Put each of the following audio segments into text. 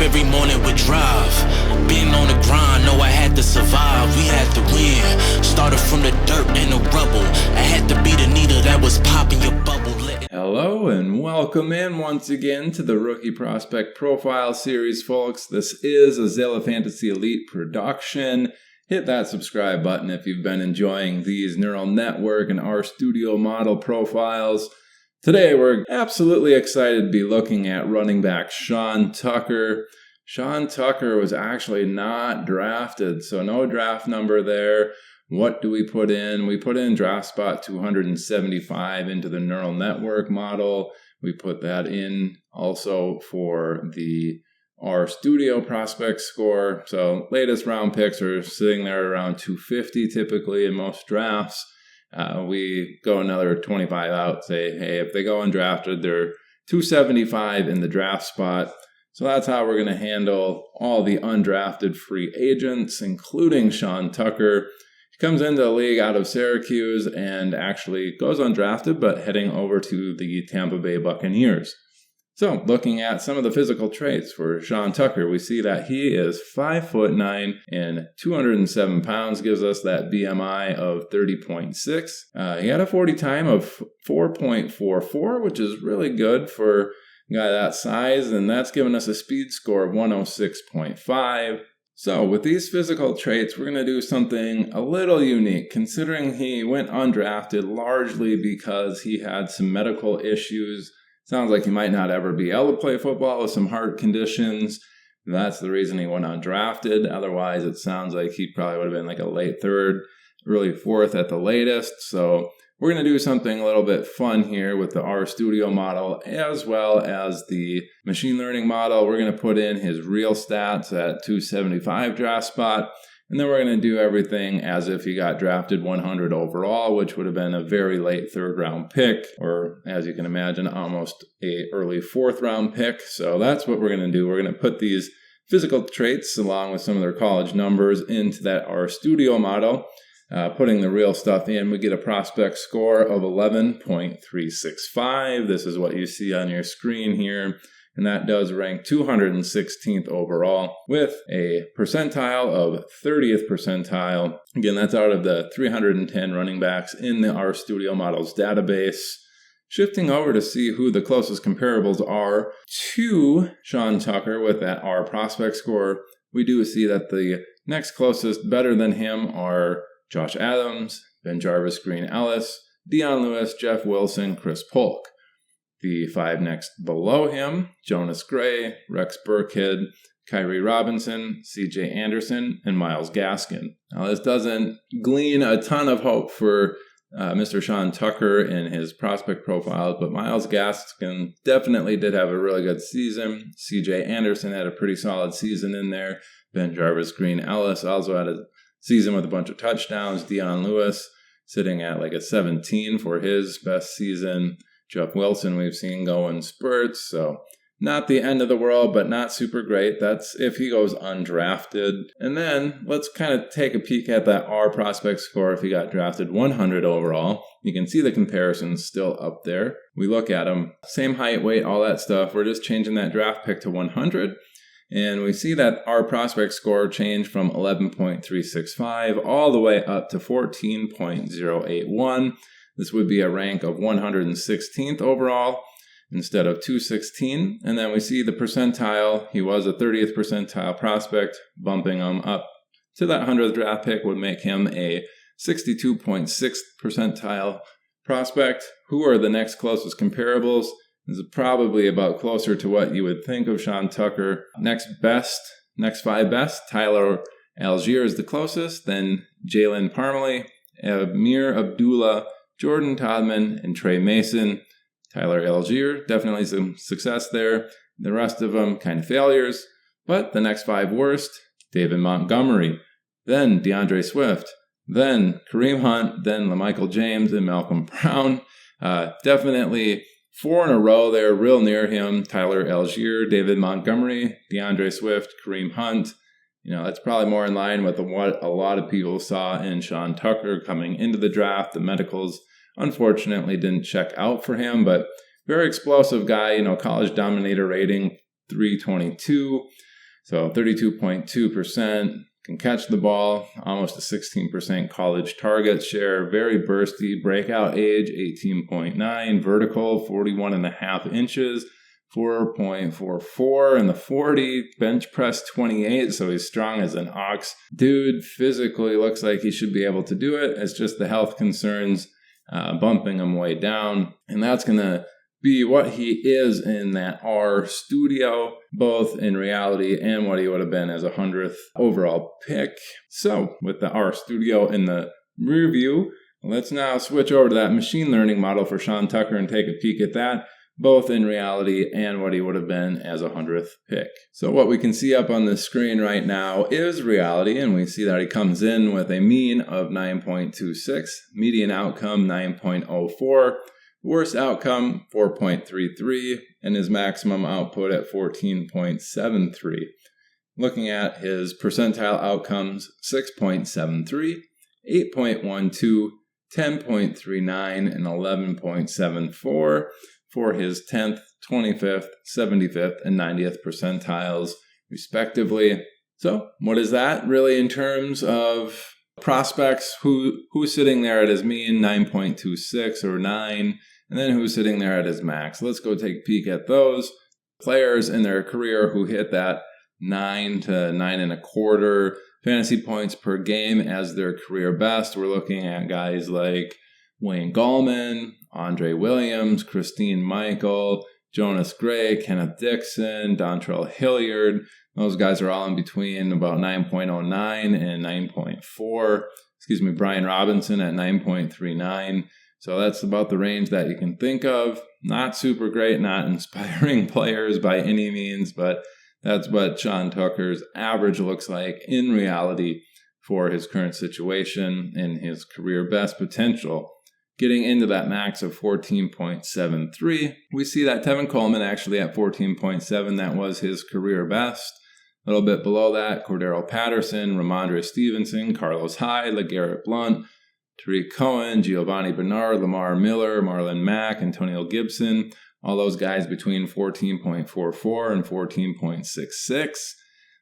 every morning with drive. Being on the grind, know I had to survive. We had to win. Started from the dirt and the rubble. I had to be the needle that was popping your bubble. Hello and welcome in once again to the Rookie Prospect Profile Series, folks. This is a Zilla Fantasy Elite production. Hit that subscribe button if you've been enjoying these neural network and RStudio model profiles. Today we're absolutely excited to be looking at running back Sean Tucker. Sean Tucker was actually not drafted, so no draft number there. What do we put in? We put in draft spot 275 into the neural network model. We put that in also for the RStudio prospect score. So latest round picks are sitting there around 250 typically in most drafts. We go another 25 out, say, hey, if they go undrafted, they're 275 in the draft spot. So that's how we're going to handle all the undrafted free agents, including Sean Tucker. He comes into the league out of Syracuse and actually goes undrafted, but heading over to the Tampa Bay Buccaneers. So looking at some of the physical traits for Sean Tucker, we see that he is 5'9" and 207 pounds, gives us that BMI of 30.6. He had a 40 time of 4.44, which is really good for a guy that size, and that's given us a speed score of 106.5. So with these physical traits, we're going to do something a little unique, considering he went undrafted largely because he had some medical issues. Sounds like he might not ever be able to play football with some heart conditions. That's the reason he went undrafted. Otherwise, it sounds like he probably would have been like a late third, early fourth at the latest. So we're going to do something a little bit fun here with the RStudio model as well as the machine learning model. We're going to put in his real stats at 275 draft spot. And then we're going to do everything as if he got drafted 100 overall, which would have been a very late third round pick, or as you can imagine, almost a early fourth round pick. So that's what we're going to do. We're going to put these physical traits along with some of their college numbers into that RStudio model. Putting the real stuff in, we get a prospect score of 11.365. This is what you see on your screen here. And that does rank 216th overall with a percentile of 30th percentile. Again, that's out of the 310 running backs in the RStudio models database. Shifting over to see who the closest comparables are to Sean Tucker with that R prospect score, we do see that the next closest better than him are Josh Adams, Ben Jarvis, Green Ellis, Dion Lewis, Jeff Wilson, Chris Polk. The five next below him, Jonas Gray, Rex Burkhead, Kyrie Robinson, CJ Anderson, and Myles Gaskin. Now, this doesn't glean a ton of hope for Mr. Sean Tucker in his prospect profiles, but Myles Gaskin definitely did have a really good season. CJ Anderson had a pretty solid season in there. Ben Jarvis, Green Ellis also had a season with a bunch of touchdowns. Dion Lewis sitting at like a 17 for his best season. Jeff Wilson we've seen go in spurts, so not the end of the world, but not super great. That's if he goes undrafted. And then let's kind of take a peek at that R prospect score if he got drafted 100 overall. You can see the comparisons still up there. We look at him, same height, weight, all that stuff. We're just changing that draft pick to 100. And we see that our prospect score changed from 11.365 all the way up to 14.081. This would be a rank of 116th overall instead of 216. And then we see the percentile. He was a 30th percentile prospect. Bumping him up to that 100th draft pick would make him a 62.6th percentile prospect. Who are the next closest comparables? This is probably about closer to what you would think of Sean Tucker. Next five best, Tyler Algier is the closest, then Jalen Parmalee, Amir Abdullah, Jordan Todman, and Trey Mason. Tyler Algier, definitely some success there. The rest of them kind of failures. But the next five worst, David Montgomery, then DeAndre Swift, then Kareem Hunt, then LaMichael James, and Malcolm Brown. Definitely four in a row there, real near him. Tyler Algier, David Montgomery, DeAndre Swift, Kareem Hunt. That's probably more in line with what a lot of people saw in Sean Tucker coming into the draft. The medicals, unfortunately, didn't check out for him, but very explosive guy, college dominator rating, 322. So 32.2%. Can catch the ball, almost a 16% college target share, very bursty, breakout age 18.9, vertical 41.5 inches, 4.44 in the 40, bench press 28, so he's strong as an ox. Dude physically looks like he should be able to do it. It's just the health concerns bumping him way down, and that's going to be what he is in that RStudio, both in reality and what he would have been as a 100th overall pick. So with the RStudio in the rear view, let's now switch over to that machine learning model for Sean Tucker and take a peek at that, both in reality and what he would have been as a 100th pick. So what we can see up on the screen right now is reality, and we see that he comes in with a mean of 9.26, median outcome 9.04, worst outcome, 4.33, and his maximum output at 14.73. Looking at his percentile outcomes, 6.73, 8.12, 10.39, and 11.74 for his 10th, 25th, 75th, and 90th percentiles, respectively. So what is that really in terms of prospects? Who's sitting there at his mean, 9.26 or 9? And then who's sitting there at his max? Let's go take a peek at those players in their career who hit that 9 to 9.25 fantasy points per game as their career best. We're looking at guys like Wayne Gallman, Andre Williams, Christine Michael, Jonas Gray, Kenneth Dixon, Dontrell Hilliard. Those guys are all in between about 9.09 and 9.4. Brian Robinson at 9.39. So that's about the range that you can think of. Not super great, not inspiring players by any means, but that's what Sean Tucker's average looks like in reality for his current situation and his career best potential. Getting into that max of 14.73, we see that Tevin Coleman actually at 14.7, that was his career best. A little bit below that, Cordero Patterson, Ramondre Stevenson, Carlos Hyde, LeGarrette Blount, Tariq Cohen, Giovanni Bernard, Lamar Miller, Marlon Mack, Antonio Gibson, all those guys between 14.44 and 14.66.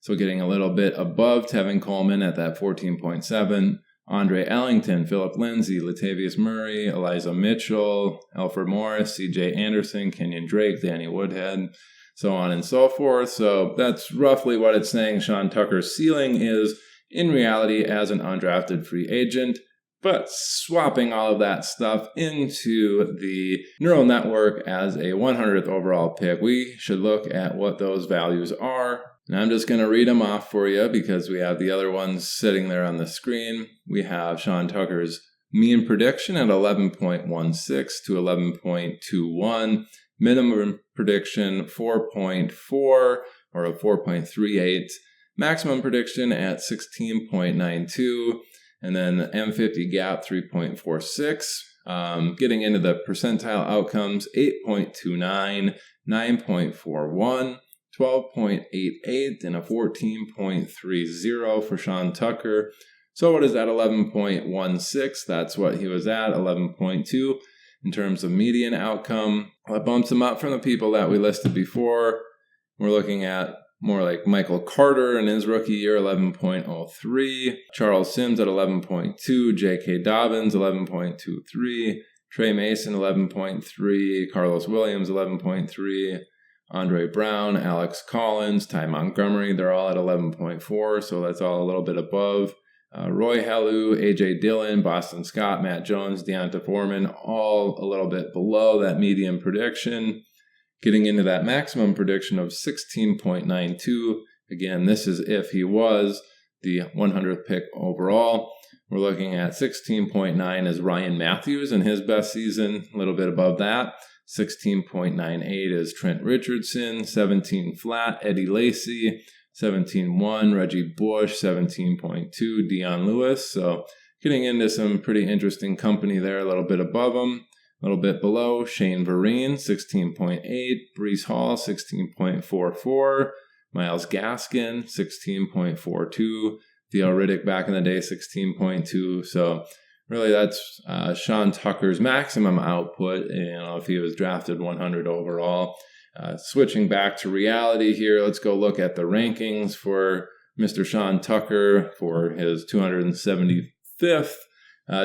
So getting a little bit above Tevin Coleman at that 14.7. Andre Ellington, Philip Lindsay, Latavius Murray, Eliza Mitchell, Alfred Morris, CJ Anderson, Kenyon Drake, Danny Woodhead, so on and so forth. So that's roughly what it's saying Sean Tucker's ceiling is in reality as an undrafted free agent. But swapping all of that stuff into the neural network as a 100th overall pick, we should look at what those values are. And I'm just going to read them off for you because we have the other ones sitting there on the screen. We have Sean Tucker's mean prediction at 11.16 to 11.21. Minimum prediction 4.4 or a 4.38. Maximum prediction at 16.92. And then the M50 gap 3.46. Getting into the percentile outcomes 8.29, 9.41, 12.88, and a 14.30 for Sean Tucker. So what is that? 11.16. That's what he was at. 11.2 in terms of median outcome. That bumps him up from the people that we listed before. We're looking at more like Michael Carter in his rookie year, 11.03. Charles Sims at 11.2. J.K. Dobbins, 11.23. Trey Mason, 11.3. Carlos Williams, 11.3. Andre Brown, Alex Collins, Ty Montgomery, they're all at 11.4, so that's all a little bit above. Roy Helu, A.J. Dillon, Boston Scott, Matt Jones, Deonta Foreman, all a little bit below that median prediction. Getting into that maximum prediction of 16.92. Again, this is if he was the 100th pick overall. We're looking at 16.9 as Ryan Matthews in his best season, a little bit above that. 16.98 is Trent Richardson, 17 flat, Eddie Lacy, 17.1, Reggie Bush, 17.2, Dion Lewis. So getting into some pretty interesting company there, a little bit above him. A little bit below, Shane Vereen, 16.8, Breece Hall, 16.44, Myles Gaskin, 16.42, Theo Riddick back in the day, 16.2. So really that's Sean Tucker's maximum output, if he was drafted 100 overall. Switching back to reality here, let's go look at the rankings for Mr. Sean Tucker for his 275th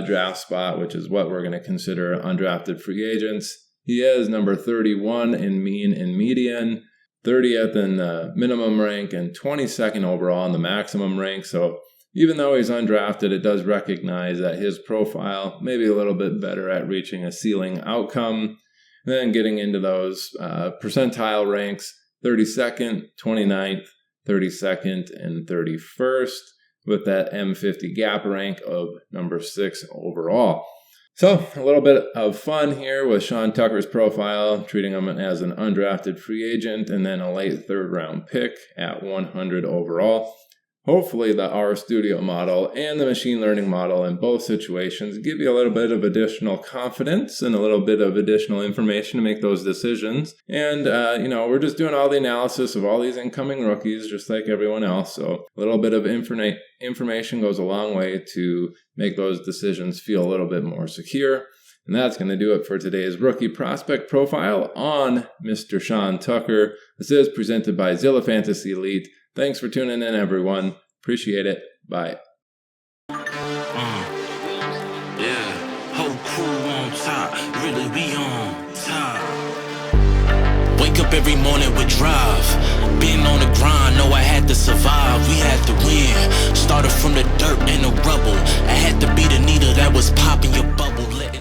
draft spot, which is what we're going to consider undrafted free agents. He is number 31 in mean and median, 30th in the minimum rank, and 22nd overall in the maximum rank. So even though he's undrafted, it does recognize that his profile may be a little bit better at reaching a ceiling outcome. And then getting into those percentile ranks, 32nd, 29th, 32nd, and 31st, with that M50 gap rank of number 6 overall. So a little bit of fun here with Sean Tucker's profile, treating him as an undrafted free agent and then a late third round pick at 100 overall. Hopefully the RStudio model and the machine learning model in both situations give you a little bit of additional confidence and a little bit of additional information to make those decisions. And, we're just doing all the analysis of all these incoming rookies, just like everyone else. So a little bit of information goes a long way to make those decisions feel a little bit more secure. And that's going to do it for today's rookie prospect profile on Mr. Sean Tucker. This is presented by Zilla Fantasy Elite. Thanks for tuning in, everyone. Appreciate it. Bye. Yeah, whole crew on top. Really, we on top. Wake up every morning with drive. Been on the grind, know I had to survive. We had to win. Started from the dirt and the rubble. I had to be the needle that was popping your bubble.